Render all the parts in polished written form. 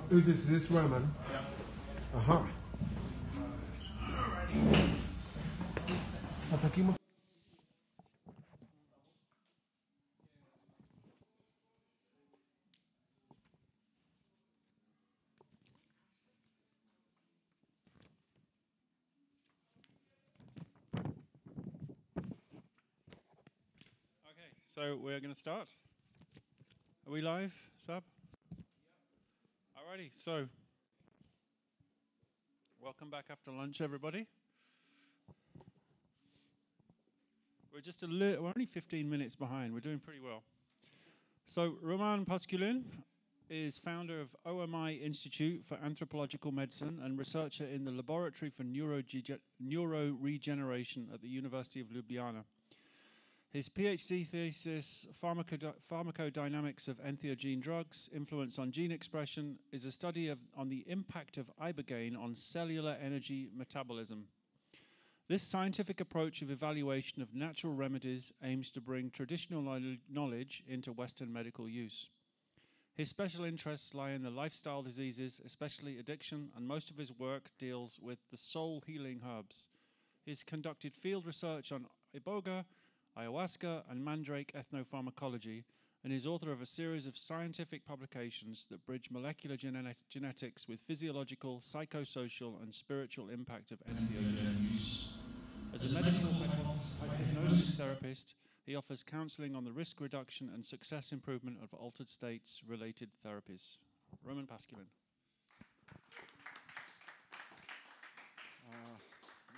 Who's this? Is this Roman? Yeah. Aha. Hasta aquí. Okay, so we're going to start. Are we live, Sab? Alrighty, so welcome back after lunch, everybody. We're just we're only 15 minutes behind. We're doing pretty well. So Roman Paškulin is founder of OMI Institute for Anthropological Medicine and researcher in the Laboratory for Neuroregeneration at the University of Ljubljana. His PhD thesis, Pharmacodynamics of Entheogen Drugs, Influence on Gene Expression, is a study on the impact of Ibogaine on cellular energy metabolism. This scientific approach of evaluation of natural remedies aims to bring traditional knowledge into Western medical use. His special interests lie in the lifestyle diseases, especially addiction, and most of his work deals with the soul-healing herbs. He's conducted field research on iboga, ayahuasca, and mandrake ethnopharmacology, and is author of a series of scientific publications that bridge molecular genetics with physiological, psychosocial, and spiritual impact of entheogen use. As a medical hypnosis therapist, he offers counseling on the risk reduction and success improvement of altered states-related therapies. Roman Paškulin.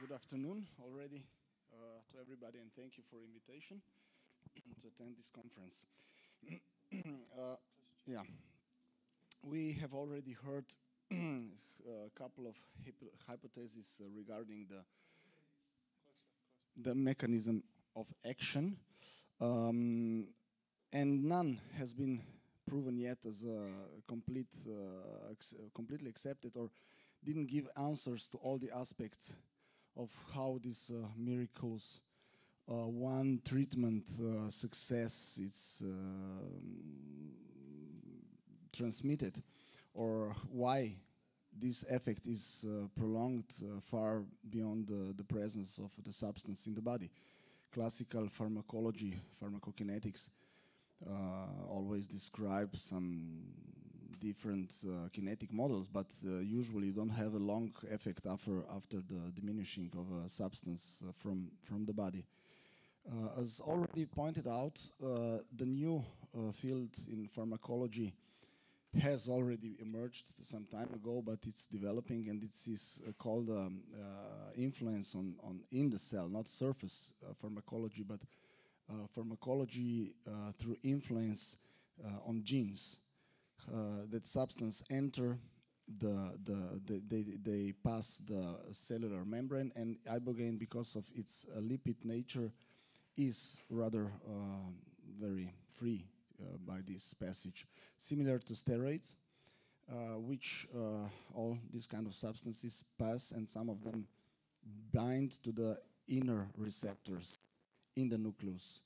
Good afternoon already to everybody, and thank you for the invitation to attend this conference. Yeah, we have already heard a couple of hypotheses regarding the mechanism of action, and none has been proven yet as completely accepted, or didn't give answers to all the aspects of how this miraculous one treatment success is transmitted, or why this effect is prolonged far beyond the presence of the substance in the body. Classical pharmacology, pharmacokinetics, always describe some different kinetic models, but usually don't have a long effect after the diminishing of a substance from the body. As already pointed out, the new field in pharmacology has already emerged some time ago, but it's developing, and it is called influence in the cell, not surface pharmacology, but pharmacology through influence on genes. That substance enter they pass the cellular membrane, and ibogaine, because of its lipid nature, is rather very free by this passage, similar to steroids, which all these kind of substances pass, and some of them bind to the inner receptors in the nucleus.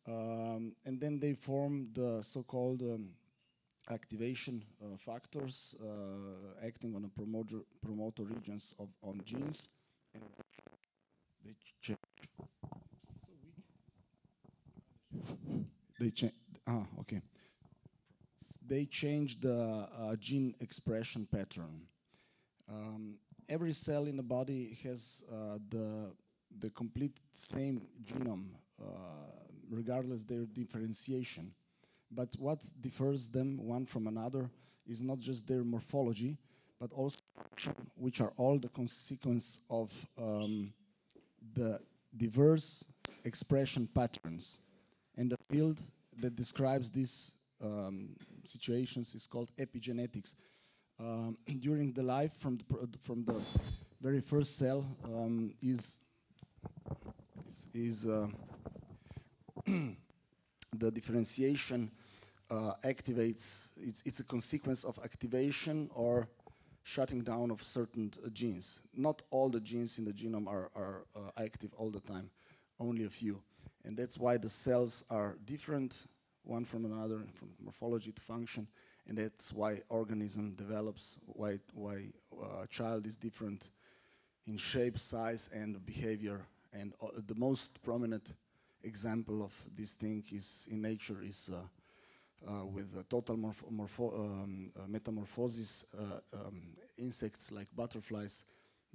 And then they form the so-called activation factors acting on the promoter regions on genes, and they change. So weak. They change. Okay. They change the gene expression pattern. Every cell in the body has the complete same genome, regardless their differentiation. But what differs them one from another is not just their morphology, but also function, which are all the consequence of the diverse expression patterns. And the field that describes these situations is called epigenetics. During the life from the very first cell the differentiation activates. It's a consequence of activation or shutting down of certain genes. Not all the genes in the genome are active all the time, only a few. And that's why the cells are different one from another, from morphology to function. And that's why organism develops, why a child is different in shape, size, and behavior. And the most prominent example of this thing is in nature is with the total metamorphosis, insects like butterflies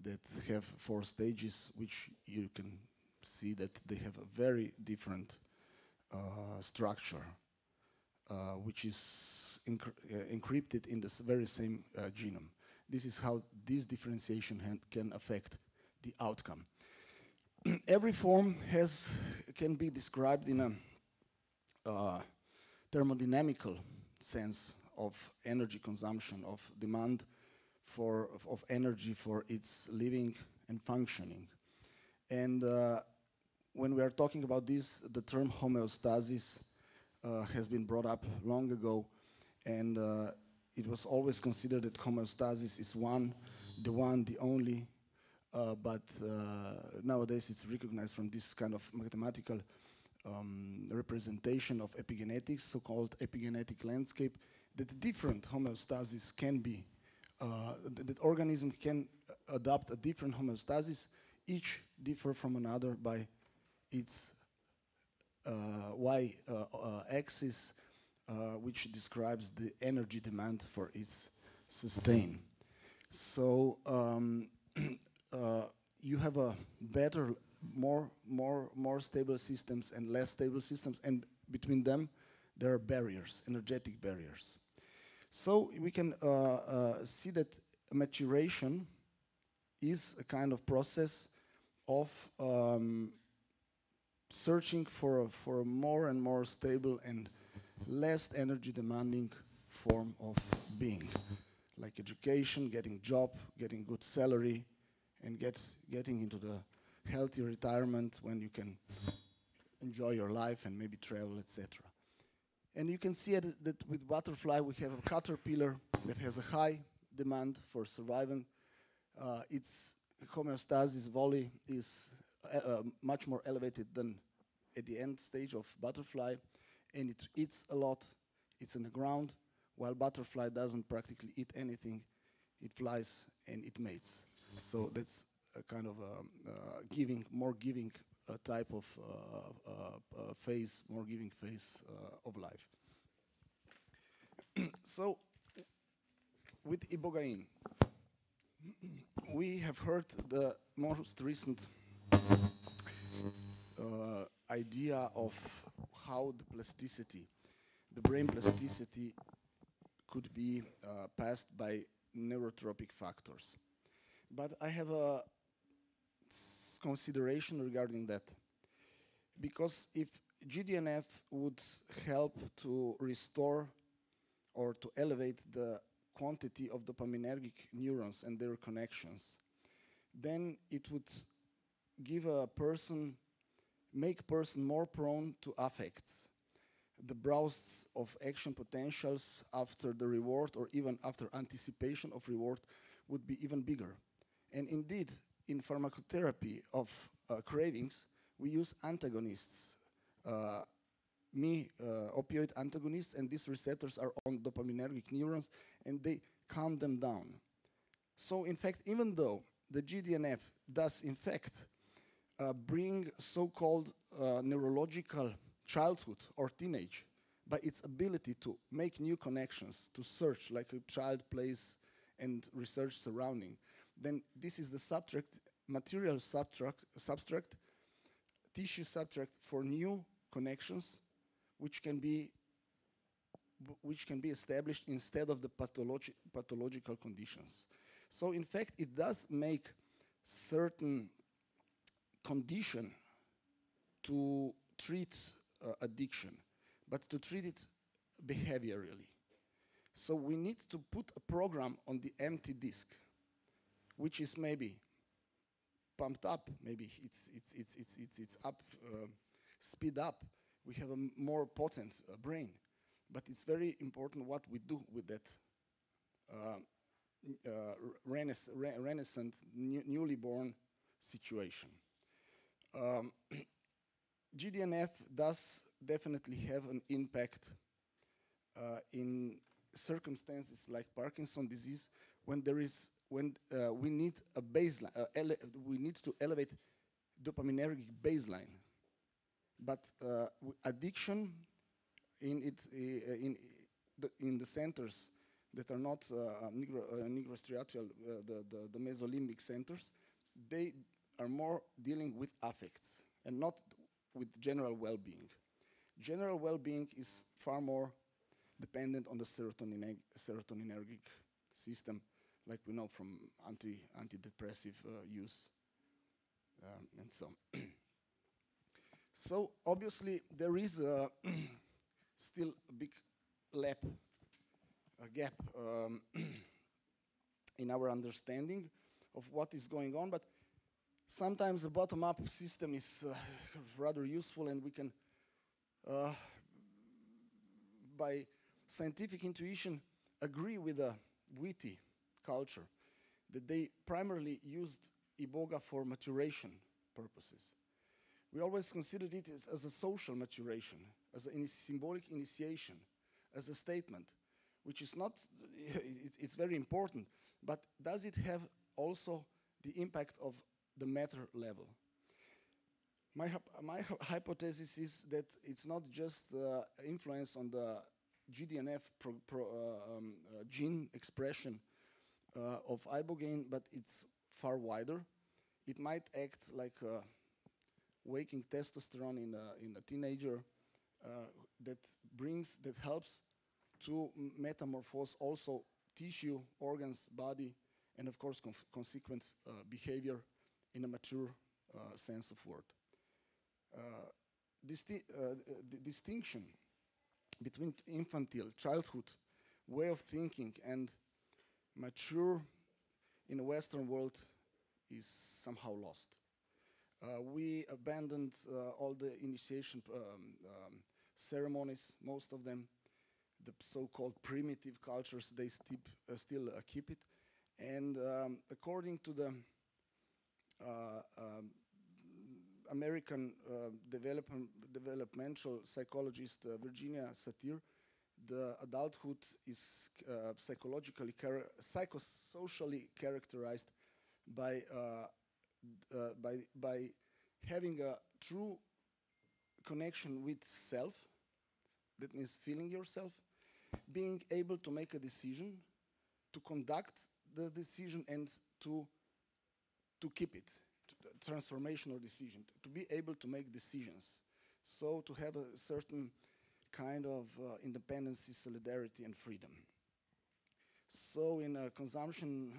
that have 4 stages, which you can see that they have a very different structure, which is encrypted in the very same genome. This is how this differentiation can affect the outcome. Every form can be described in a thermodynamical sense of energy consumption, of demand of energy for its living and functioning. And when we are talking about this, the term homeostasis has been brought up long ago, and it was always considered that homeostasis is the only, but nowadays it's recognized from this kind of mathematical representation of epigenetics, so-called epigenetic landscape, that different homeostasis can be, that organism can adopt a different homeostasis, each differ from another by its y-axis, which describes the energy demand for its sustain. So you have a better, more stable systems and less stable systems, and between them there are barriers, energetic barriers. So we can see that maturation is a kind of process of searching for a more and more stable and less energy demanding form of being, like education, getting job, getting good salary, and getting into the healthy retirement when you can enjoy your life and maybe travel, etc. And you can see that with butterfly we have a caterpillar that has a high demand for surviving. Its homeostasis volley is much more elevated than at the end stage of butterfly, and it eats a lot. It's on the ground, while butterfly doesn't practically eat anything. It flies and it mates. So that's a kind of more giving type of phase, more giving phase of life. So with Ibogaine, we have heard the most recent idea of how the plasticity, the brain plasticity, could be passed by neurotropic factors. But I have a consideration regarding that. Because if GDNF would help to restore or to elevate the quantity of dopaminergic neurons and their connections, then it would give a person, make person more prone to affects. The browse of action potentials after the reward or even after anticipation of reward would be even bigger. And indeed, in pharmacotherapy of cravings, we use antagonists, opioid antagonists, and these receptors are on dopaminergic neurons, and they calm them down. So in fact, even though the GDNF does in fact bring so-called neurological childhood or teenage by its ability to make new connections, to search like a child plays and research surrounding, then this is the subtract, material subtract, tissue subtract for new connections which can be established instead of the pathological conditions. So in fact, it does make certain condition to treat addiction, but to treat it behaviorally. So we need to put a program on the empty disk, which is maybe pumped up, maybe it's up, speed up. We have a more potent brain, but it's very important what we do with that renaissance, newly born situation. GDNF does definitely have an impact in circumstances like Parkinson's disease, when we need a baseline, we need to elevate dopaminergic baseline. But addiction in the centers that are not nigrostriatal, the mesolimbic centers, they are more dealing with affects and not with general well-being. General well-being is far more dependent on the serotonergic system, like we know from antidepressive use and so on. So obviously there is still a big gap in our understanding of what is going on, but sometimes the bottom-up system is rather useful, and we can, by scientific intuition, agree with a witty culture that they primarily used Iboga for maturation purposes. We always considered it as a social maturation, as a symbolic initiation, as a statement, which is not, it's very important, but does it have also the impact of the matter level? My hypothesis is that it's not just the influence on the GDNF gene expression of Ibogaine, but it's far wider. It might act like a waking testosterone in a teenager that helps to metamorphose also tissue, organs, body, and of course consequent behavior in a mature sense of word. The distinction between infantile, childhood way of thinking and mature in the Western world is somehow lost. We abandoned all the initiation ceremonies, most of them. The so-called primitive cultures, they still keep it. And according to the American developmental psychologist Virginia Satir, the adulthood is psychosocially characterized by having a true connection with self. That means feeling yourself, being able to make a decision, to conduct the decision, and to keep it, transformational decision, to be able to make decisions. So to have a certain kind of independency, solidarity, and freedom. So in a consumption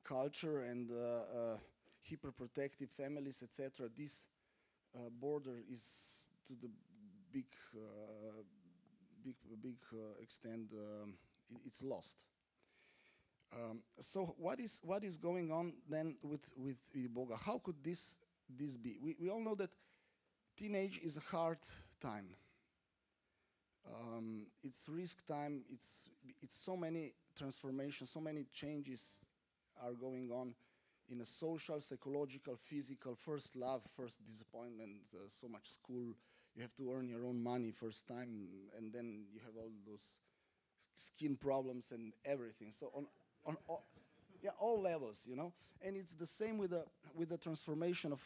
culture and hyperprotective families, etc., this border is to the big extent it's lost. So what is going on then with Iboga? How could this be? We all know that teenage is a hard time. It's risk time. It's so many transformations, so many changes are going on in a social, psychological, physical. First love, first disappointment. So much school. You have to earn your own money first time, and then you have all those skin problems and everything. So on all levels, you know. And it's the same with the transformation of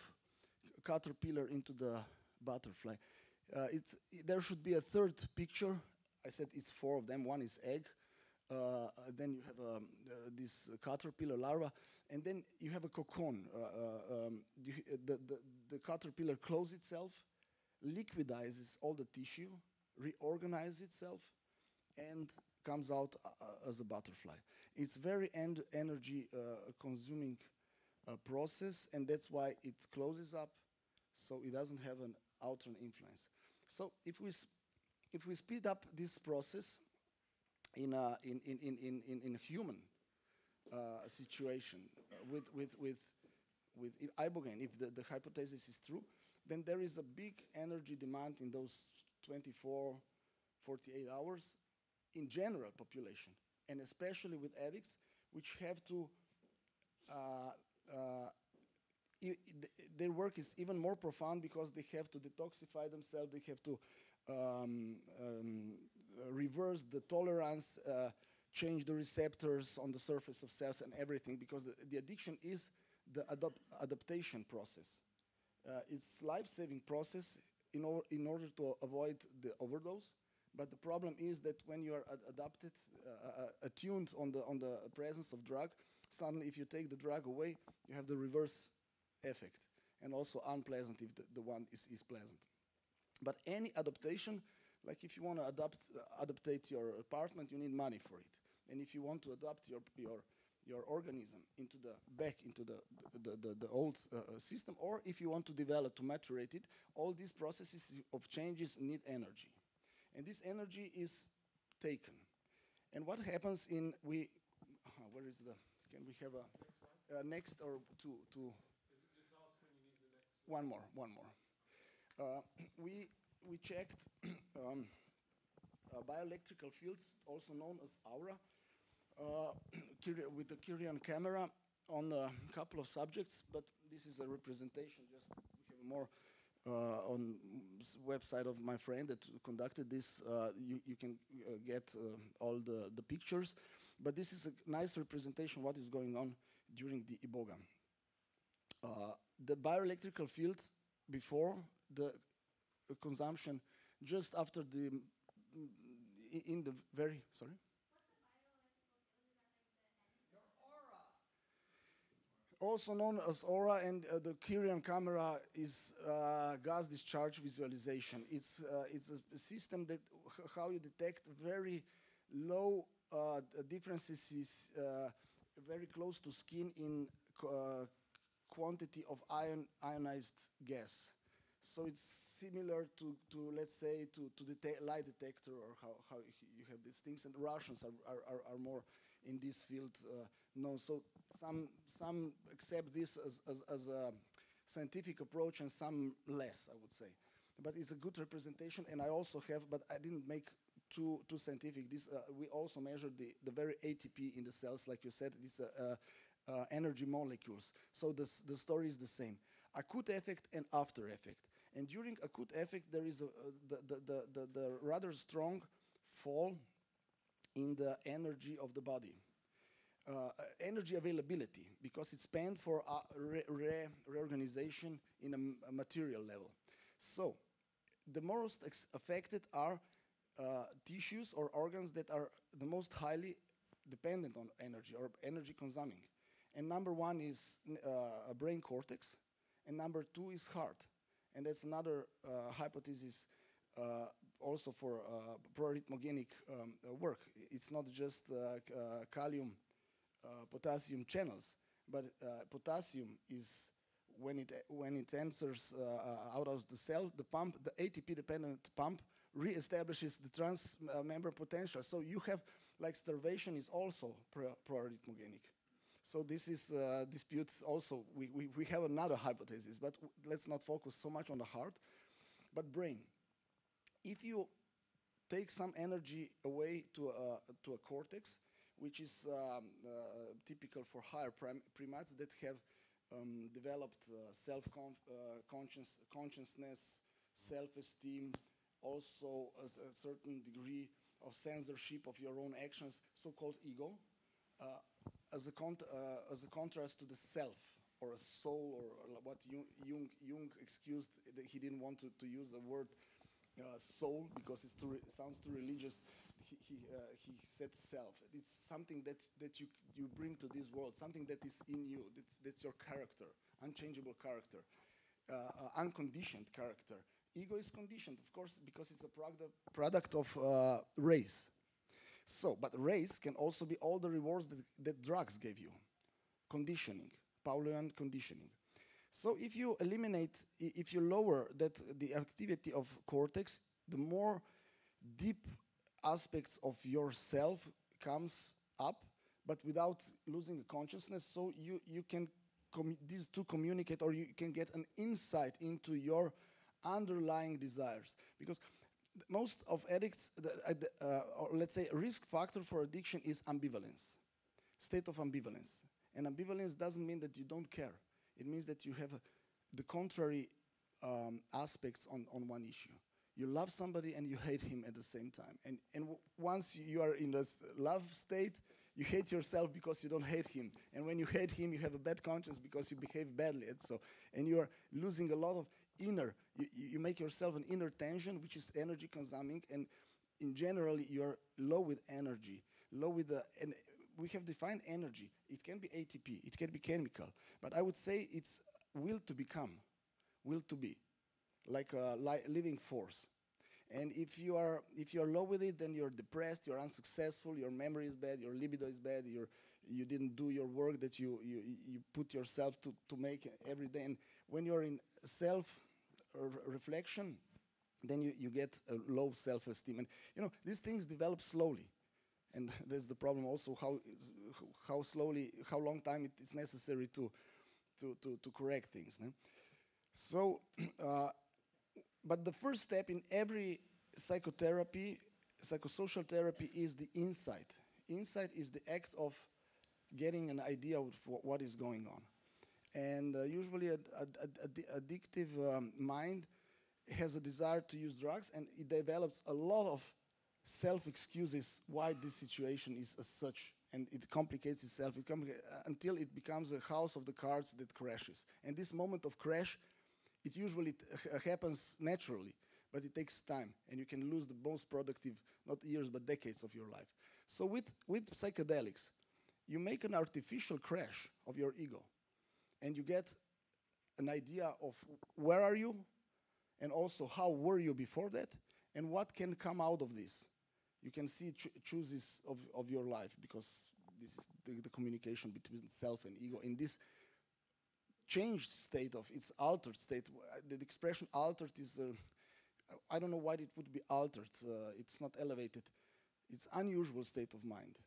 caterpillar into the butterfly. There should be a third picture. I said it's four of them. One is egg. Then you have this caterpillar larva, and then you have a cocoon. The caterpillar closes itself, liquidizes all the tissue, reorganizes itself, and comes out as a butterfly. It's very energy consuming process, and that's why it closes up, so it doesn't have an outer influence. So if we speed up this process in a human situation with Ibogaine, if the hypothesis is true, then there is a big energy demand in those 24, 48 hours in general population, and especially with addicts, which have to, their work is even more profound because they have to detoxify themselves, they have to reverse the tolerance, change the receptors on the surface of cells and everything, because the addiction is the adaptation process. It's life-saving process in order to avoid the overdose. But the problem is that when you are attuned on the presence of drug, suddenly if you take the drug away, you have the reverse effect, and also unpleasant if the one is pleasant. But any adaptation, like if you want to adaptate your apartment, you need money for it. And if you want to adapt your organism back into the old system, or if you want to develop, to maturate it, all these processes of changes need energy. And this energy is taken. And what happens where is can we have a next or two? Just ask when you need the next one more. We checked bioelectrical fields, also known as aura, with the Kyrian camera on a couple of subjects, but this is a representation. Just we have more on website of my friend that conducted this. You can get all the pictures, but this is a nice representation of what is going on during the Ibogaine. The bioelectrical field before the consumption, just after in the very, sorry? Also known as aura, and the Kyrian camera is gas discharge visualization. It's a system that how you detect very low differences is very close to skin in quantity of ionized gas. So it's similar to let's say, to lie detector, or how you have these things. And Russians are more in this field known. So some accept this as a scientific approach, and some less, I would say. But it's a good representation. And I also have, but I didn't make too scientific. This we also measured the very ATP in the cells, like you said. These energy molecules. So the story is the same. Acute effect and after effect. And during acute effect, there is the rather strong fall in the energy of the body. Energy availability, because it's spent for reorganization in a material level. So the most affected are tissues or organs that are the most highly dependent on energy or energy consuming. And number one is brain cortex, and number two is heart. And that's another hypothesis also for pro-arrhythmogenic work. It's not just calcium, potassium channels, but potassium is when it enters out of the cell, the ATP-dependent pump reestablishes the transmembrane potential. So you have, like, starvation is also pro-arrhythmogenic. So this is disputes also. We have another hypothesis, but let's not focus so much on the heart, but brain. If you take some energy away to a cortex, which is typical for higher primates that have developed consciousness, self-esteem, also a certain degree of censorship of your own actions, so-called ego, as a contrast to the self, or a soul, or what Jung excused. He didn't want to use the word soul because it sounds too religious. He said self. It's something that you bring to this world, something that is in you, that's your character, unchangeable character, unconditioned character. Ego is conditioned, of course, because it's a product of race. So, but race can also be all the rewards that drugs gave you. Conditioning, Pavlovian conditioning. So if you lower the activity of cortex, the more deep aspects of yourself comes up, but without losing consciousness. So you can these two communicate, or you can get an insight into your underlying desires. Because most of addicts, or let's say, risk factor for addiction is ambivalence, state of ambivalence. And ambivalence doesn't mean that you don't care. It means that you have the contrary aspects on one issue. You love somebody and you hate him at the same time. And once you are in this love state, you hate yourself because you don't hate him. And when you hate him, you have a bad conscience because you behave badly. And you are losing a lot of inner, you make yourself an inner tension, which is energy consuming. And in general, you are low with energy, low with and we have defined energy. It can be ATP, it can be chemical. But I would say it's will to become, will to be, like a living force. And if you are low with it, then you're depressed, you're unsuccessful, your memory is bad, your libido is bad, you didn't do your work that you put yourself to make every day. And when you're in self-reflection, then you get a low self-esteem. And these things develop slowly. And that's the problem also, how slowly, how long time it's necessary to correct things. No? So, but the first step in every psychotherapy, psychosocial therapy, is the insight. Insight is the act of getting an idea of what is going on. And usually an addictive mind has a desire to use drugs, and it develops a lot of self-excuses why this situation is as such, and it complicates itself until it becomes a house of the cards that crashes. And this moment of crash, it usually happens naturally, but it takes time, and you can lose the most productive, not years, but decades of your life. So with psychedelics, you make an artificial crash of your ego, and you get an idea of where are you, and also how were you before that, and what can come out of this. You can see choices of your life, because this is the communication between self and ego. In this changed state of its altered state, the expression altered is, I don't know why it would be altered. It's not elevated. It's unusual state of mind,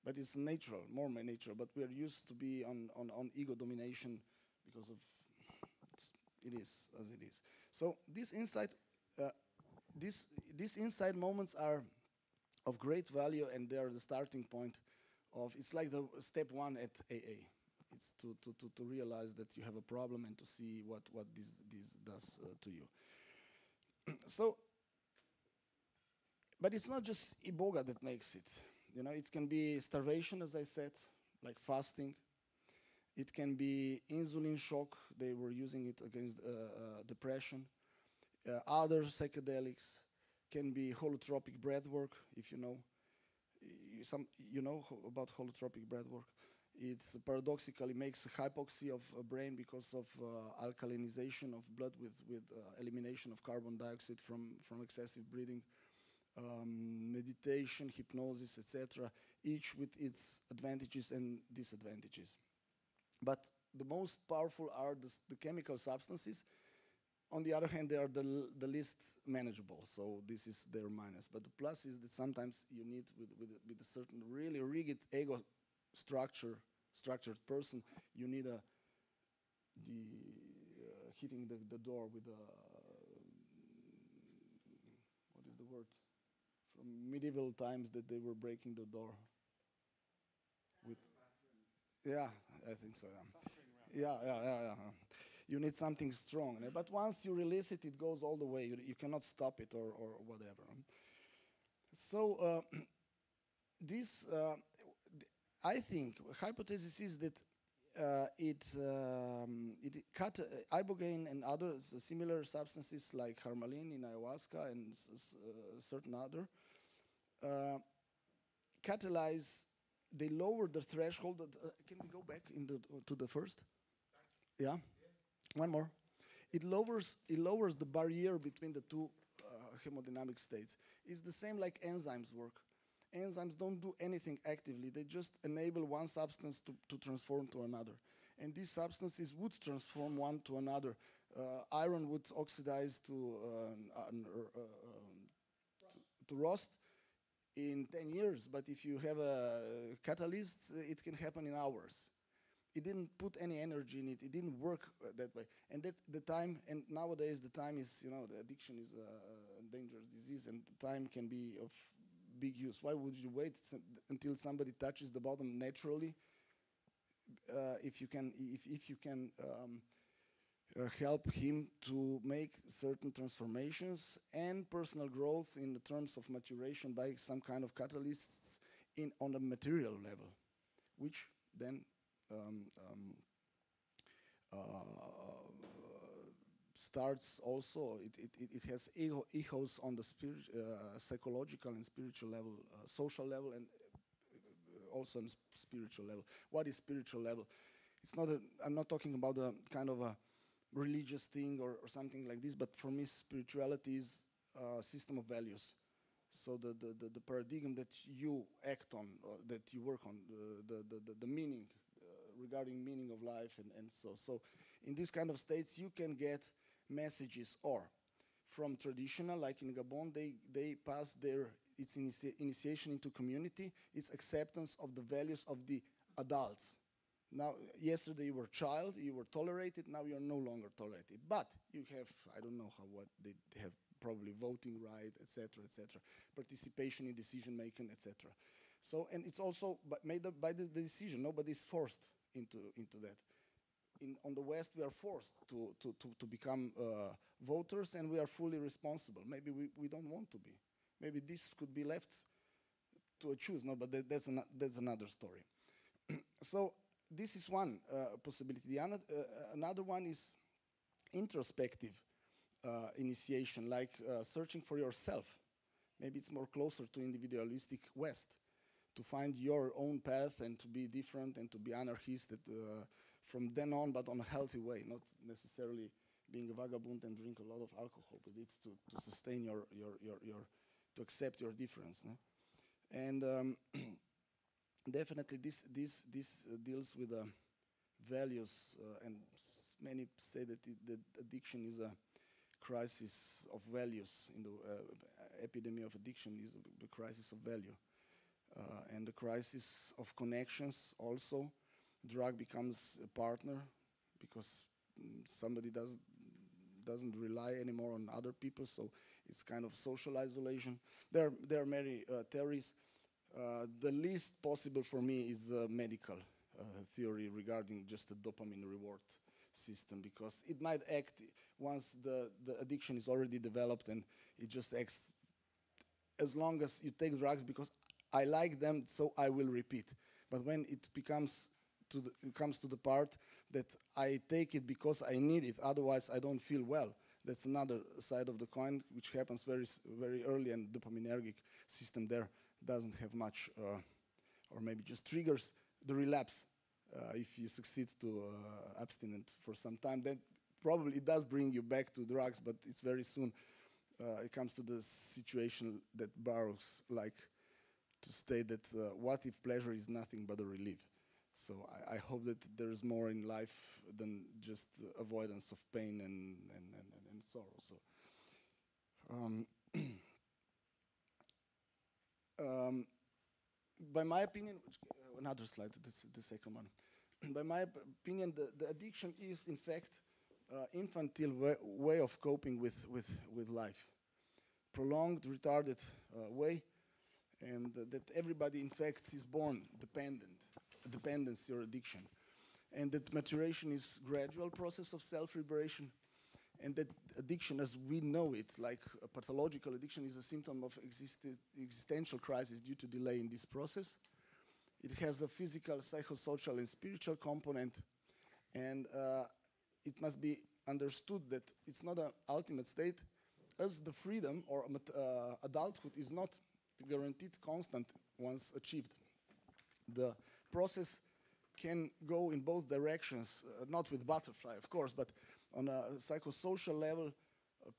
but it's natural, more natural. But we are used to be on ego domination because of it is as it is. So this insight, these insight moments are of great value, and they are the starting point of, it's like the step one at AA. It's to realize that you have a problem and to see what this does to you. So, but it's not just Iboga that makes it. It can be starvation, as I said, like fasting. It can be insulin shock. They were using it against depression. Other psychedelics can be holotropic breath work, if you know. You know about holotropic breath work. It paradoxically makes hypoxia of a brain because of alkalinization of blood with elimination of carbon dioxide from excessive breathing. Meditation, hypnosis, etc., each with its advantages and disadvantages. But the most powerful are the chemical substances. On the other hand, they are the least manageable, so this is their minus. But the plus is that sometimes you need, with a certain really rigid ego structured person, you need hitting the door with what is the word? From medieval times that they were breaking the door. With, yeah, I think so. Yeah. You need something strong. But once you release it, it goes all the way. You cannot stop it or whatever. So this, I think, hypothesis is that it cut Ibogaine and other similar substances like harmaline in ayahuasca and certain other catalyze. They lower the threshold. Can we go back to the first? Yeah. One more. It lowers the barrier between the two hemodynamic states. It's the same like enzymes work. Enzymes don't do anything actively. They just enable one substance to transform to another. And these substances would transform one to another. Iron would oxidize to rust in 10 years, but if you have a catalyst, it can happen in hours. It didn't put any energy in it. It didn't work that way. And the time, and nowadays the time is, the addiction is a dangerous disease, and the time can be of big use. Why would you wait until somebody touches the bottom naturally? If you can help him to make certain transformations and personal growth in the terms of maturation by some kind of catalysts on a material level, which then starts also, it has echoes on the psychological and spiritual level, social level, and also on spiritual level. What is spiritual level? It's not I'm not talking about a kind of a religious thing or something like this, but for me spirituality is a system of values. So the paradigm that you act on, that you work on, the meaning, regarding meaning of life, and so in these kind of states you can get messages, or from traditional, like in Gabon, they pass their, it's initiation into community, it's acceptance of the values of the adults. Now, yesterday you were a child, you were tolerated, now you are no longer tolerated. But you have, I don't know what they have, probably voting right, etc., participation in decision making, etc. So, and it's also made up by the decision. Nobody is forced into that. On the West, we are forced to become voters, and we are fully responsible. Maybe we don't want to be. Maybe this could be left to a choose. No, but that's another story. So this is one possibility. Another one is introspective initiation, like searching for yourself. Maybe it's more closer to individualistic West, to find your own path and to be different and to be anarchist from then on, but on a healthy way, not necessarily being a vagabond and drink a lot of alcohol, but it's to sustain to accept your difference. No? And definitely this deals with values, and many say that the addiction is a crisis of values. In the epidemic of addiction is the crisis of value, and the crisis of connections also. Drug becomes a partner because somebody doesn't rely anymore on other people, so it's kind of social isolation. There are many theories. The least possible for me is a medical theory regarding just the dopamine reward system, because it might act once the addiction is already developed, and it just acts as long as you take drugs because I like them, so I will repeat. But when it comes to the part that I take it because I need it, otherwise I don't feel well, that's another side of the coin, which happens very early, and dopaminergic system there doesn't have much, or maybe just triggers the relapse. If you succeed to abstinent for some time, then probably it does bring you back to drugs, but it's very soon it comes to the situation that Burroughs like to state that what if pleasure is nothing but a relief? So I hope that there is more in life than just avoidance of pain and sorrow. So by my opinion, another slide, the second one. By my opinion, the addiction is in fact infantile way of coping with life, prolonged, retarded way, and that everybody in fact is born dependency or addiction, and that maturation is gradual process of self-liberation, and that addiction as we know it, like a pathological addiction, is a symptom of existential crisis due to delay in this process. It has a physical, psychosocial, and spiritual component, and it must be understood that it's not an ultimate state, as the freedom or adulthood is not guaranteed constant once achieved. The process can go in both directions, not with butterfly, of course, but on a psychosocial level,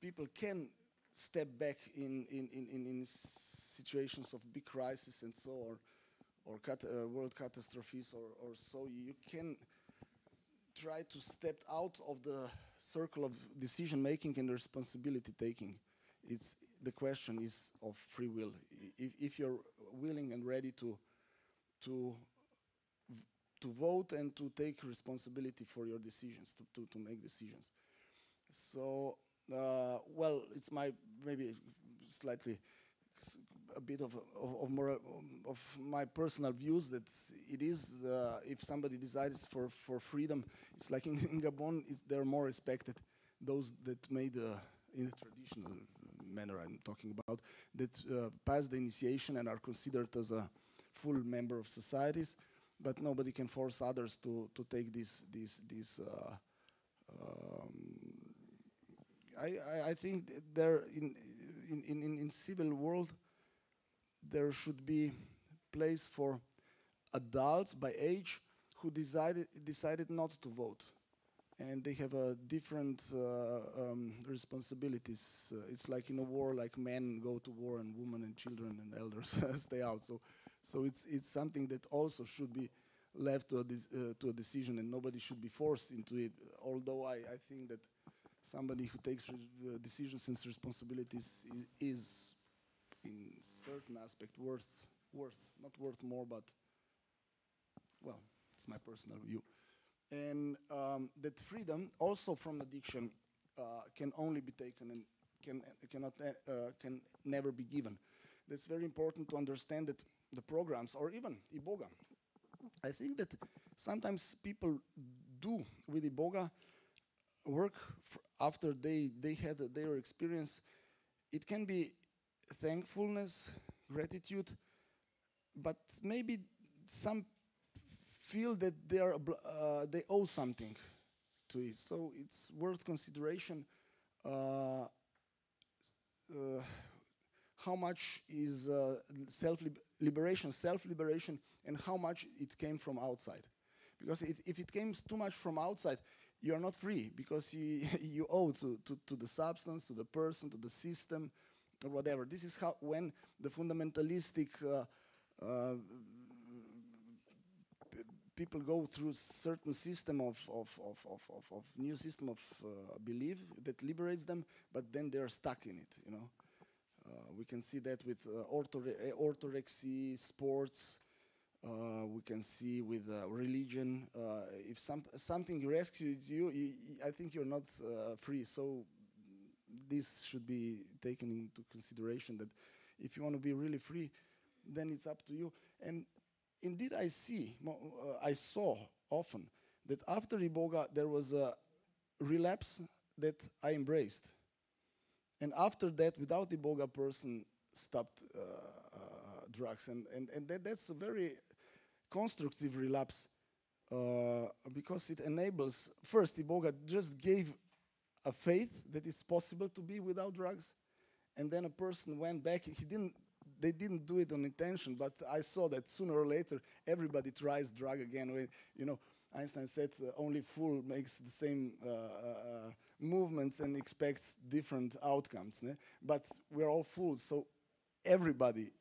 people can step back in situations of big crisis and so on, or world catastrophes, or so. You can try to step out of the circle of decision making and responsibility taking. The question is of free will. If you're willing and ready to vote and to take responsibility for your decisions, to make decisions. So, well, it's my maybe slightly a bit of my personal views that it is, if somebody decides for freedom, it's like in Gabon, they're more respected. Those that made, in a traditional manner I'm talking about, that pass the initiation and are considered as a full member of societies, but nobody can force others to take this. I think there in civil world there should be place for adults by age who decided not to vote, and they have different responsibilities. It's like in a war, like men go to war and women and children and elders stay out. So it's something that also should be left to a decision, and nobody should be forced into it. Although I think that somebody who takes decisions and responsibilities is in certain aspect not worth more, but, well, it's my personal view. And that freedom also from addiction can only be taken and can never be given. That's very important to understand that the programs, or even Iboga, I think that sometimes people do with Iboga work after they had their experience. It can be thankfulness, gratitude, but maybe some feel that they owe something to it. So it's worth consideration how much is self-liberation, and how much it came from outside. Because if it came too much from outside, you are not free, because you owe to the substance, to the person, to the system, or whatever. This is how, when the fundamentalistic people go through certain system of new system of belief that liberates them, but then they're stuck in it, you know. We can see that with orthorexy, sports. We can see with religion. If something rescues you, I think you're not free. So this should be taken into consideration, that if you want to be really free, then it's up to you. And indeed, I saw often that after Iboga, there was a relapse that I embraced. And after that, without Iboga, a person stopped drugs. And that's a very constructive relapse, because it enables, first, Iboga just gave a faith that it's possible to be without drugs. And then a person went back. They didn't do it on intention, but I saw that sooner or later everybody tries drug again. When, you know, Einstein said only fool makes the same movements and expects different outcomes. Ne? But we're all fools, so everybody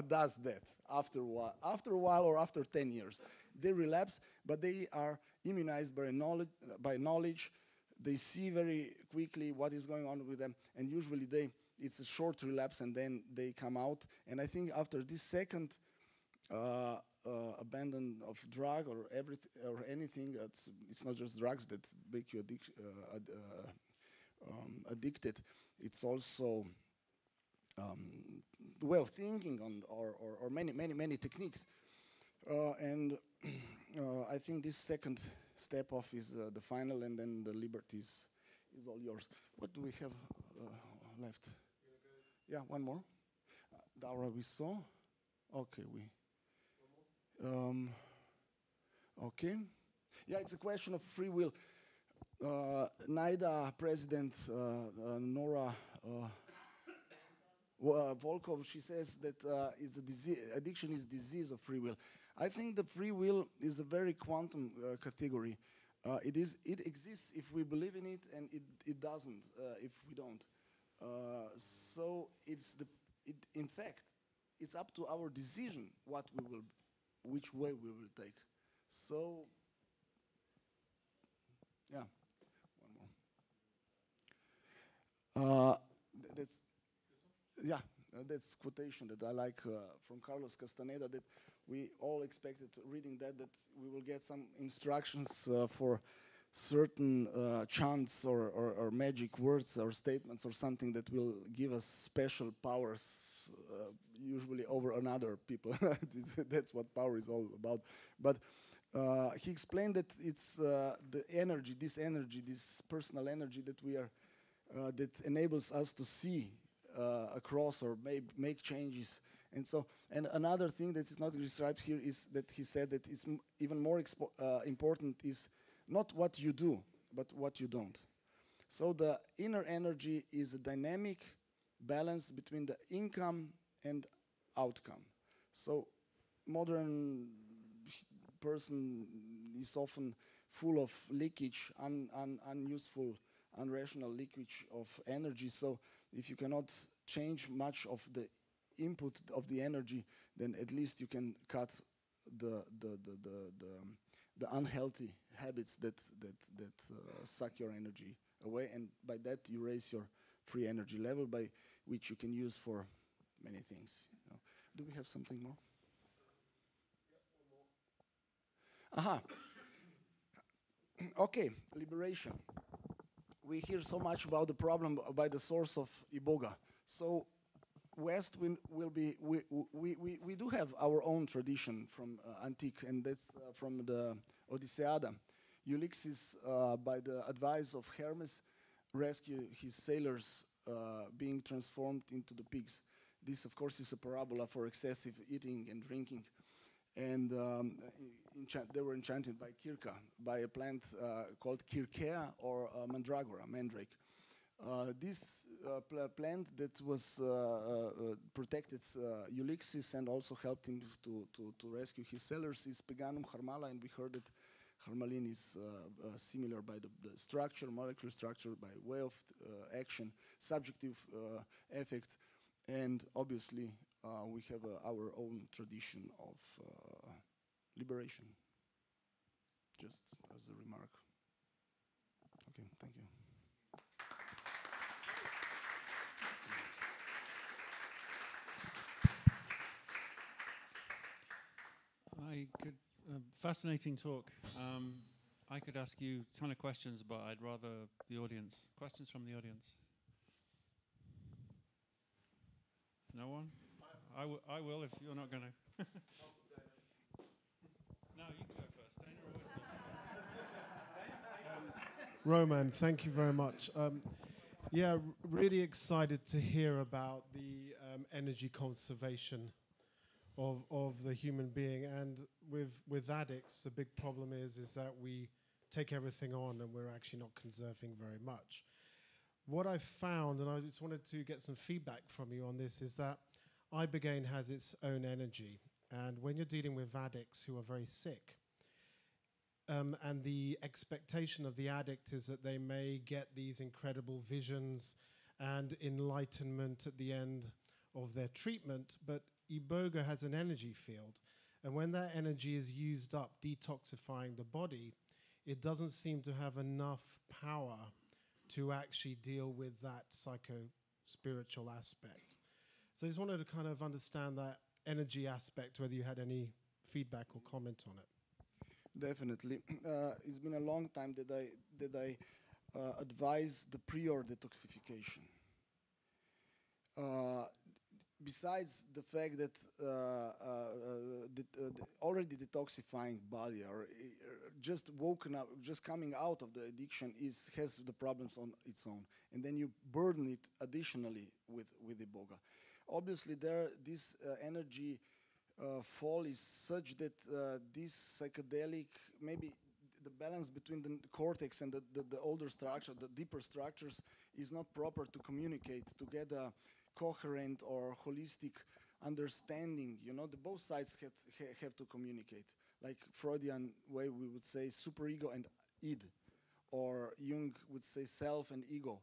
does that after a while or after 10 years. They relapse, but they are immunized by knowledge. They see very quickly what is going on with them, and usually it's a short relapse, and then they come out. And I think after this second abandon of drug or anything, it's not just drugs that make you addicted. It's also the way of thinking or many techniques. And I think this second step off is the final, and then the liberty is all yours. What do we have left? Yeah, one more. Daura, we saw. Okay, okay. Yeah, it's a question of free will. NIDA president Nora Volkov, she says that addiction is disease of free will. I think the free will is a very quantum category. It exists if we believe in it, and it doesn't if we don't. So in fact, it's up to our decision which way we will take. So, yeah, one more. That's quotation that I like from Carlos Castaneda, that we all expected, reading that we will get some instructions for certain chants or magic words or statements or something that will give us special powers, usually over another people. That's what power is all about. But he explained that it's the energy, this personal energy that we are, that enables us to see across or make changes. And so, and another thing that is not described here is that he said that it's even more important is not what you do, but what you don't. So the inner energy is a dynamic balance between the income and outcome. So modern person is often full of leakage, unuseful, unrational leakage of energy. So if you cannot change much of the input of the energy, then at least you can cut the unhealthy habits that suck your energy away, and by that you raise your free energy level, by which you can use for many things. You know. Do we have something more? Aha. Okay, liberation. We hear so much about the problem by the source of Iboga. So West will be, we do have our own tradition from antique, and that's from the Odysseada. Ulysses, by the advice of Hermes, rescued his sailors being transformed into the pigs. This, of course, is a parabola for excessive eating and drinking. And they were enchanted by Kirka, by a plant called Kirkea or mandragora, mandrake. This plant that was protected Ulysses and also helped him to rescue his sailors is Peganum harmala, and we heard that harmaline is similar by the structure, molecular structure, by way of action, subjective effects, and obviously we have our own tradition of liberation. Just as a remark. Okay, thank you. Fascinating talk. I could ask you a ton of questions, but I'd rather the audience. Questions from the audience? No one? I will if you're not going to. No, you can go first. Dana always goes first. Roman, thank you very much. Yeah, really excited to hear about the energy conservation of the human being. And with addicts, the big problem is that we take everything on and we're actually not conserving very much. What I've found, and I just wanted to get some feedback from you on this, is that Ibogaine has its own energy. And when you're dealing with addicts who are very sick, and the expectation of the addict is that they may get these incredible visions and enlightenment at the end of their treatment, but Iboga has an energy field. And when that energy is used up detoxifying the body, it doesn't seem to have enough power to actually deal with that psycho-spiritual aspect. So I just wanted to kind of understand that energy aspect, whether you had any feedback or comment on it. Definitely. It's been a long time that I advise the prior detoxification. Besides the fact that already detoxifying body or just woken up, just coming out of the addiction has the problems on its own, and then you burden it additionally with Iboga. Obviously, this energy fall is such that this psychedelic, maybe the balance between the cortex and the older structure, the deeper structures, is not proper to communicate, to get a coherent or holistic understanding. You know, both sides have to communicate. Like Freudian way, we would say superego and id, or Jung would say self and ego.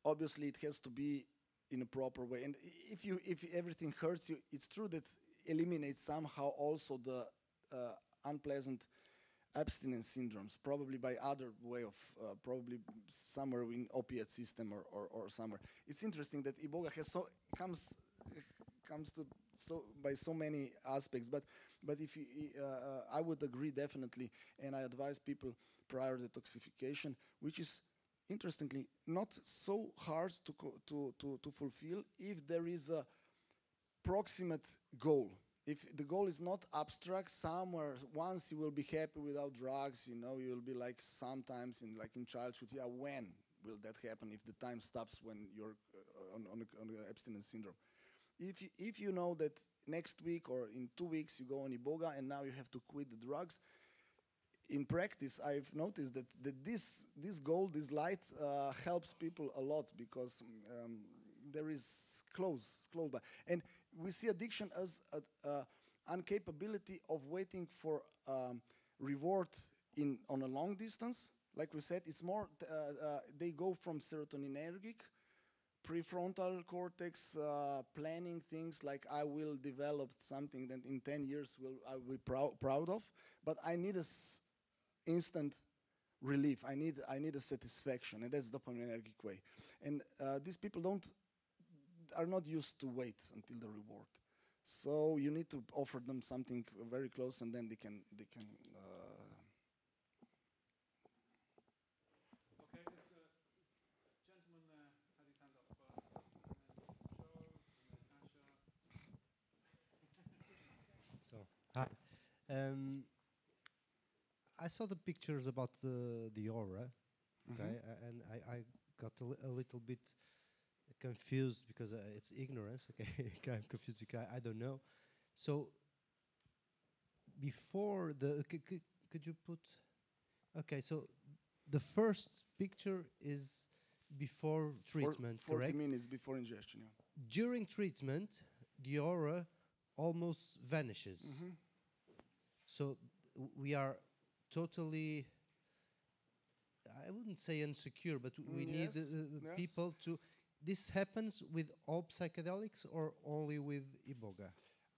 Obviously, it has to be in a proper way. And if everything hurts you, it's true that eliminates somehow also the unpleasant abstinence syndromes, probably by other way of, probably somewhere in opiate system or somewhere. It's interesting that Iboga comes so many aspects. But if you, I would agree definitely, and I advise people prior detoxification, which is interestingly not so hard to fulfill if there is a proximate goal. If the goal is not abstract, somewhere once you will be happy without drugs, you know, you will be like sometimes in childhood, yeah, when will that happen? If the time stops when you're on abstinence syndrome. If you know that next week or in 2 weeks you go on Iboga and now you have to quit the drugs, in practice I've noticed that this goal, this light helps people a lot, because there is close by. And we see addiction as an incapability of waiting for reward on a long distance. Like we said, it's more, they go from serotoninergic, prefrontal cortex, planning things like I will develop something that in 10 years I will be proud of, but I need instant relief. I need a satisfaction, and that's dopaminergic way. And these people are not used to wait until the reward. So you need to offer them something very close, and then they can. Okay, this gentleman there had his hand up first, and then Joe, and then Natasha. So, hi. I saw the pictures about the aura, okay, and I got a little bit confused because it's ignorance, okay. I'm confused because I don't know. So, before could you put? Okay, so the first picture is before treatment, 40 correct? minutes before ingestion. Yeah. During treatment, the aura almost vanishes. So we are totally, I wouldn't say insecure, but we need yes. people to. This happens with all psychedelics or only with Iboga?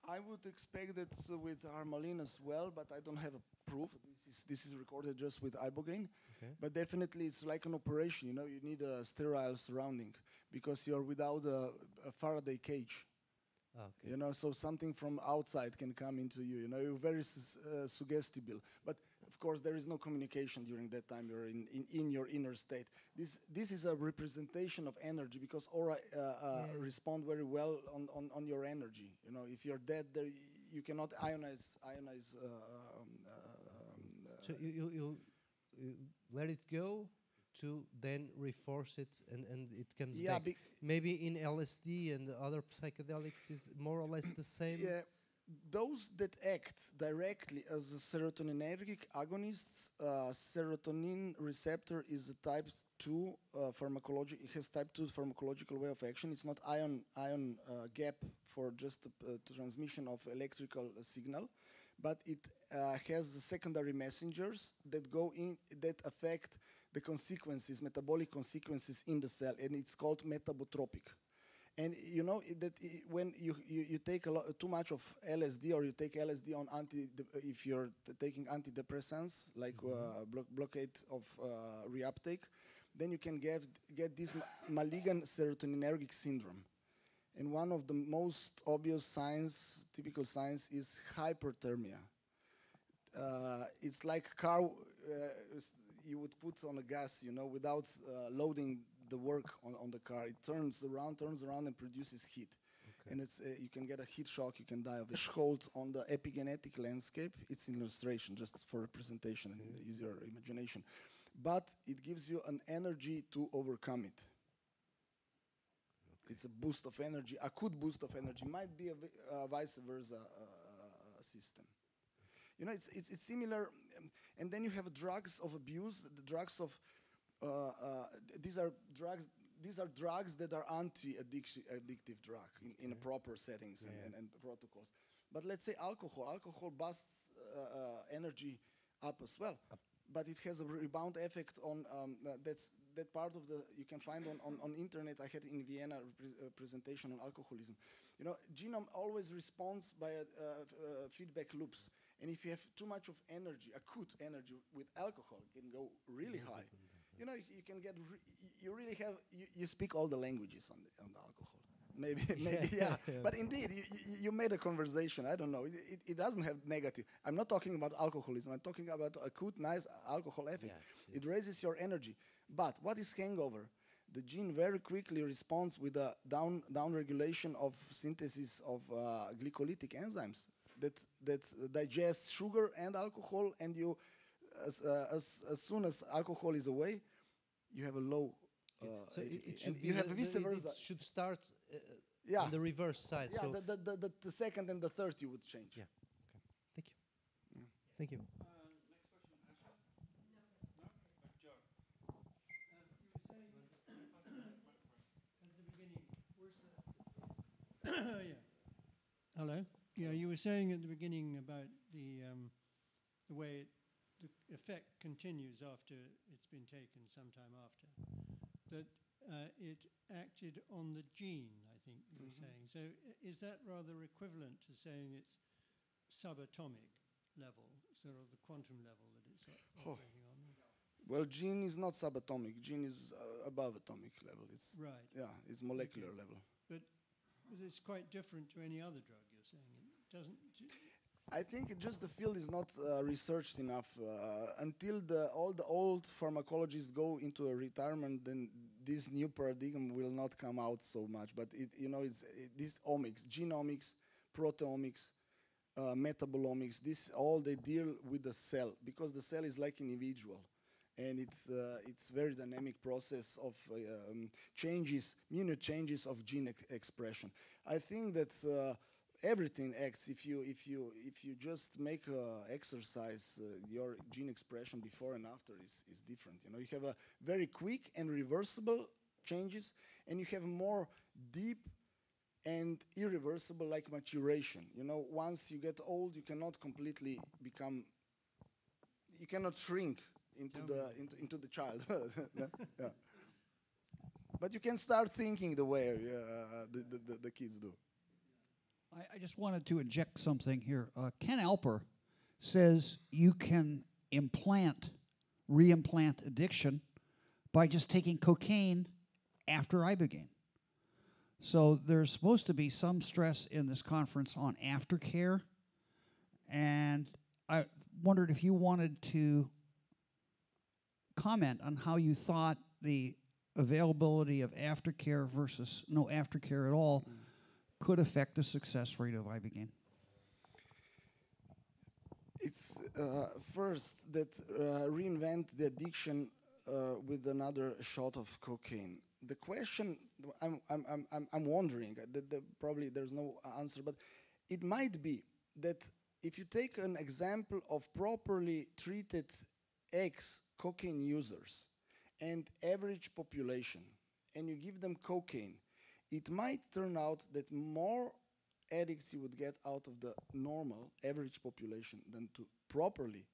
I would expect that with Armalin as well, but I don't have a proof. This is recorded just with Ibogaine. Okay. But definitely it's like an operation, you know, you need a sterile surrounding because you're without a Faraday cage. Okay. You know, so something from outside can come into you. You know, you're very suggestible. But of course, there is no communication during that time. You're in your inner state. This is a representation of energy because aura respond very well on your energy. You know, if you're dead, there you cannot ionize. So you let it go to then reinforce it and it comes back. Maybe in LSD and other psychedelics is more or less the same. Yeah, those that act directly as a serotoninergic agonists, serotonin receptor is a type 2 pharmacology. It has type 2 pharmacological way of action. It's not ion gap for just the transmission of electrical signal, but it has secondary messengers that go in that affect the consequences, metabolic consequences in the cell, and it's called metabotropic. And you know that when you take too much of LSD, or you take LSD on if you're taking antidepressants like blockade of reuptake, then you can get this malignant serotoninergic syndrome. And one of the most obvious signs, typical signs, is hyperthermia. It's like car you would put on a gas, you know, without loading the work on the car. It turns around and produces heat. Okay. And it's you can get a heat shock, you can die of it. Threshold on the epigenetic landscape, it's an illustration just for representation and use your imagination. But it gives you an energy to overcome it. Okay. It's a boost of energy, a good boost of energy. Might be a vice versa system. You know, it's similar, and then you have drugs of abuse. The drugs of these are drugs that are anti-addictive drug in a proper settings and protocols. But let's say alcohol busts energy up as well. But it has a rebound effect on that part of the you can find on internet. I had in Vienna a presentation on alcoholism. You know, genome always responds by feedback loops. And if you have too much of energy, acute energy with alcohol, it can go really high. You know, you can get, you really have, you speak all the languages on the alcohol. Maybe, yeah. But indeed, you made a conversation. I don't know. It doesn't have negative. I'm not talking about alcoholism. I'm talking about acute, nice alcohol effect. Yes, It raises your energy. But what is hangover? The gene very quickly responds with a down regulation of synthesis of glycolytic enzymes that digest sugar and alcohol. And you, as soon as alcohol is away, you have a low. So it should and be you have vice versa. It should start Yeah. on the reverse side. Yeah, So the second and the third you would change. yeah. Okay. Thank you. Thank you. Yeah. Hello. Yeah, you were saying at the beginning about the way the effect continues after it's been taken, sometime after, that it acted on the gene, I think you were saying. So is that rather equivalent to saying it's subatomic level, sort of the quantum level that it's operating on? Well, gene is not subatomic. Gene is above atomic level. It's Right. Yeah, it's molecular level. But it's quite different to any other drug, you're saying. It doesn't... I think just the field is not researched enough. Until all the old pharmacologists go into a retirement, then this new paradigm will not come out so much. But this omics, genomics, proteomics, metabolomics. This all they deal with the cell, because the cell is like an individual, and it's very dynamic process of changes, minute changes of gene expression. I think that. Everything acts if you just make exercise, your gene expression before and after is different. You have a very quick and reversible changes, and you have more deep and irreversible, like maturation. Once you get old, you cannot completely become. You cannot shrink into the child. Yeah. But you can start thinking the way the kids do. I just wanted to inject something here. Ken Alper says you can reimplant addiction by just taking cocaine after Ibogaine. So there's supposed to be some stress in this conference on aftercare, and I wondered if you wanted to comment on how you thought the availability of aftercare versus no aftercare at all could affect the success rate of Ibogaine. It's first that reinvent the addiction with another shot of cocaine. The question I'm wondering, probably there's no answer, but it might be that if you take an example of properly treated ex-cocaine users and average population, and you give them cocaine, it might turn out that more addicts you would get out of the normal average population than to properly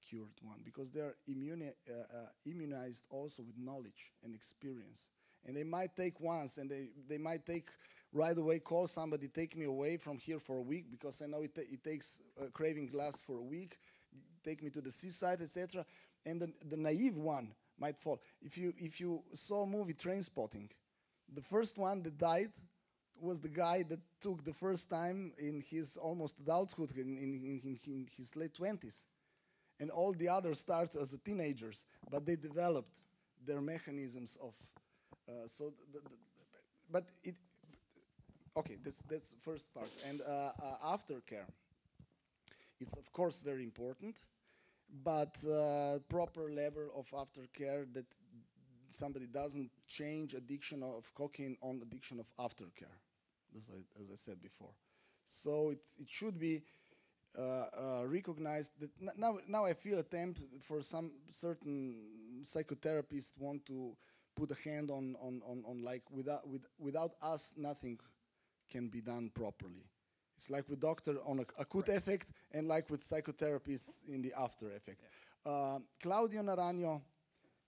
cured one, because they are immunized also with knowledge and experience. And they might take once, and they might take right away, call somebody, take me away from here for a week, because I know it takes craving lasts for a week, take me to the seaside, etc. And the naive one might fall. If you saw a movie Trainspotting, the first one that died was the guy that took the first time in his almost adulthood, in his late 20s. And all the others start as teenagers, but they developed their mechanisms of, okay, that's the first part. And aftercare, it's of course very important, but proper level of aftercare that somebody doesn't change addiction of cocaine on addiction of aftercare, as I said before. So it should be recognized that now I feel attempt for some certain psychotherapists want to put a hand on like without us nothing can be done properly. It's like with doctor on acute effect and like with psychotherapists in the after effect. Yeah. Claudio Naranjo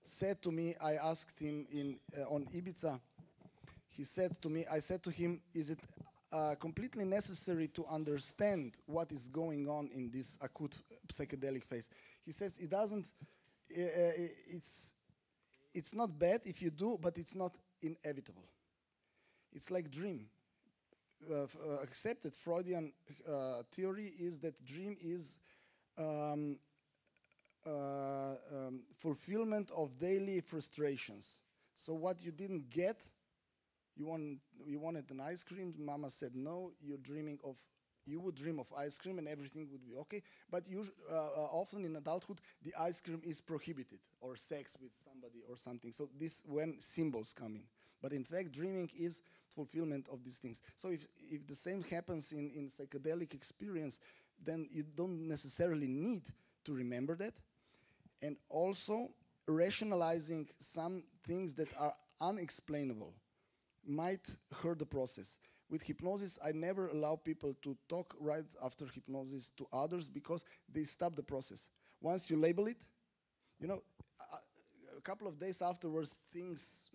said to me, I asked him on Ibiza, he said to me, I said to him, is it completely necessary to understand what is going on in this acute psychedelic phase? He says it doesn't, it's not bad if you do, but it's not inevitable. It's like dream. Accepted Freudian theory is that dream is fulfillment of daily frustrations. So what you didn't get, you wanted an ice cream, mama said no, you would dream of ice cream and everything would be okay, but often in adulthood the ice cream is prohibited, or sex with somebody or something. So this when symbols come in. But in fact dreaming is fulfillment of these things. So if the same happens in psychedelic experience, then you don't necessarily need to remember that. And also rationalizing some things that are unexplainable might hurt the process. With hypnosis, I never allow people to talk right after hypnosis to others because they stop the process. Once you label it, you know, a couple of days afterwards, things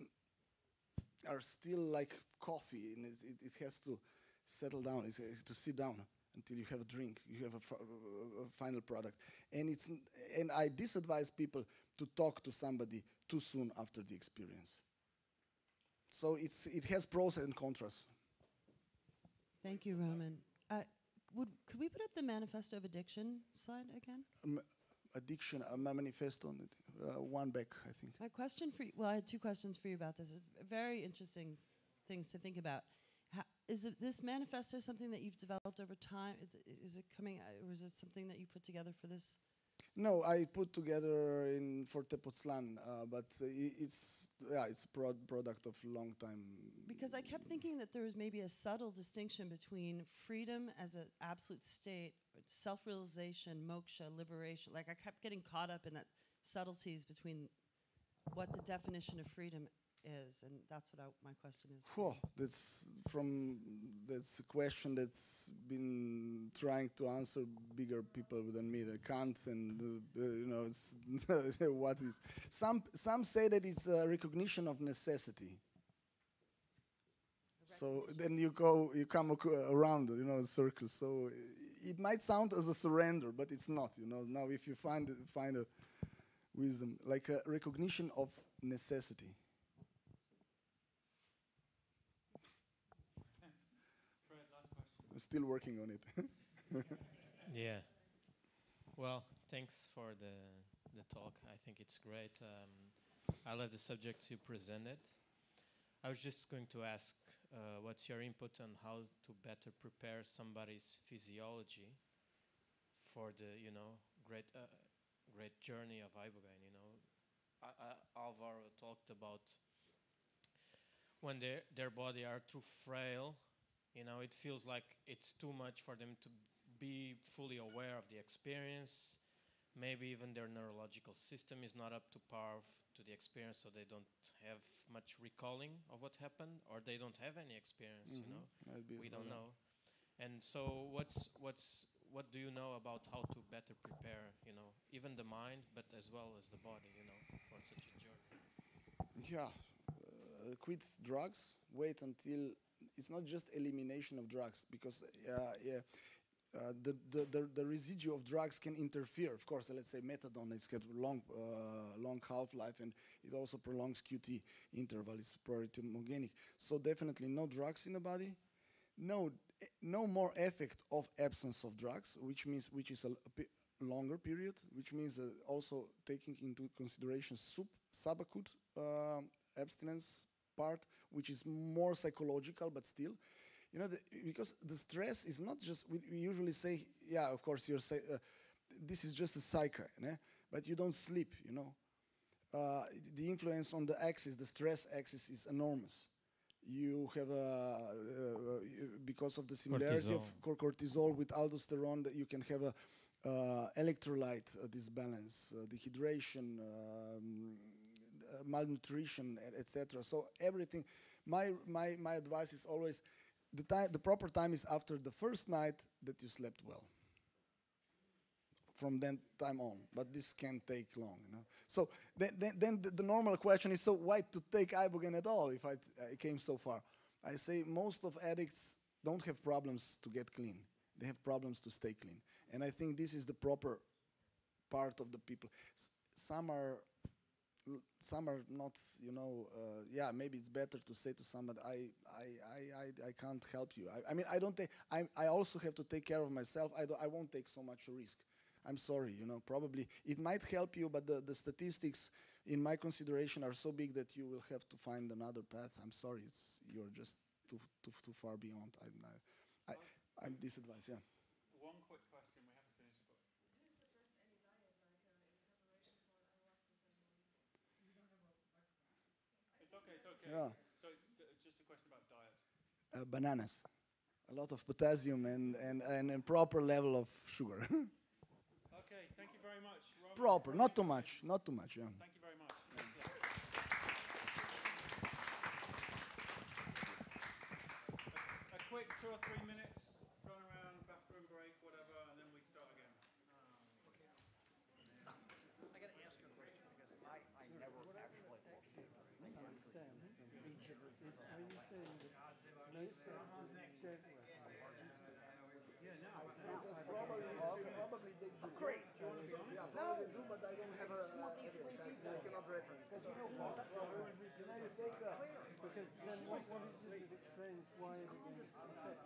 are still like coffee, and it has to settle down, it has to sit down until you have a drink, you have a final product. And I disadvise people to talk to somebody too soon after the experience. So it has pros and contras. Thank you, Roman. Could we put up the manifesto of addiction slide again? Addiction, a manifesto on it. One back, I think. My question for you, well, I had two questions for you about this. Very interesting things to think about. Is this manifesto something that you've developed over time? Is it coming, or is it something that you put together for this? No, I put together for Tepoztlan, but it's a product of long time. Because I kept thinking that there was maybe a subtle distinction between freedom as an absolute state, self-realization, moksha, liberation. Like I kept getting caught up in that subtleties between what the definition of freedom is, and that's what my question is. Whoa, that's a question that's been trying to answer bigger people than me, the Kant and it's what is. Some say that it's a recognition of necessity. So then you come around, a circle. So it might sound as a surrender, but it's not. Now if you find a wisdom, like a recognition of necessity. I'm still working on it. Yeah. Well, thanks for the talk. I think it's great. I love the subject you presented. I was just going to ask, what's your input on how to better prepare somebody's physiology for the, great journey of Ibogaine. Alvaro talked about when their body are too frail. It feels like it's too much for them to be fully aware of the experience. Maybe even their neurological system is not up to par to the experience, so they don't have much recalling of what happened, or they don't have any experience. We don't know. And so, what do you know about how to better prepare, even the mind, but as well as the body, for such a journey? Yeah, quit drugs. Wait until. It's not just elimination of drugs, because the residue of drugs can interfere. Of course, let's say methadone, it's got long half-life, and it also prolongs QT interval. It's proritmogenic. So definitely no drugs in the body. No more effect of absence of drugs, which is a longer period, which means also taking into consideration subacute abstinence part, which is more psychological, but still, because the stress is not just, we usually say, yeah, of course, this is just a cycle, but you don't sleep, the influence on the axis, the stress axis is enormous. You have because of the similarity of cortisol with aldosterone, that you can have a electrolyte disbalance, dehydration, malnutrition, etc. So everything. My advice is always the proper time is after the first night that you slept well. From then time on, but this can take long, So then the normal question is: so why to take Ibogaine at all? If I came so far, I say most of addicts don't have problems to get clean; they have problems to stay clean, and I think this is the proper part of the people. Some are some are not, yeah, maybe it's better to say to somebody, I can't help you. I mean, I don't take, I also have to take care of myself. I won't take so much risk. I'm sorry, probably it might help you, but the statistics in my consideration are so big that you will have to find another path. I'm sorry, you're just too far beyond. I'm disadvised, yeah. One quick question, we have to finish the book. Do you suggest any diet, like in preparation for an ayahuasca ceremony? You don't have a microphone. It's okay, it's okay. Yeah. So it's just a question about diet. Bananas, a lot of potassium and a proper level of sugar. Okay, thank you very much. Roman, Proper, not too much, yeah. Thank you very much. A quick 2 or 3 minutes, turn around, bathroom break, whatever, and then we start again. Okay. I got to ask you a question because I never actually looked at Sam, are you saying that most substances don't recommend? Yeah, now. Probably they do. Great. Yeah, probably they do, but I don't have these three people. I cannot reference. Because you know what? You take Because then what is it that explains why it affects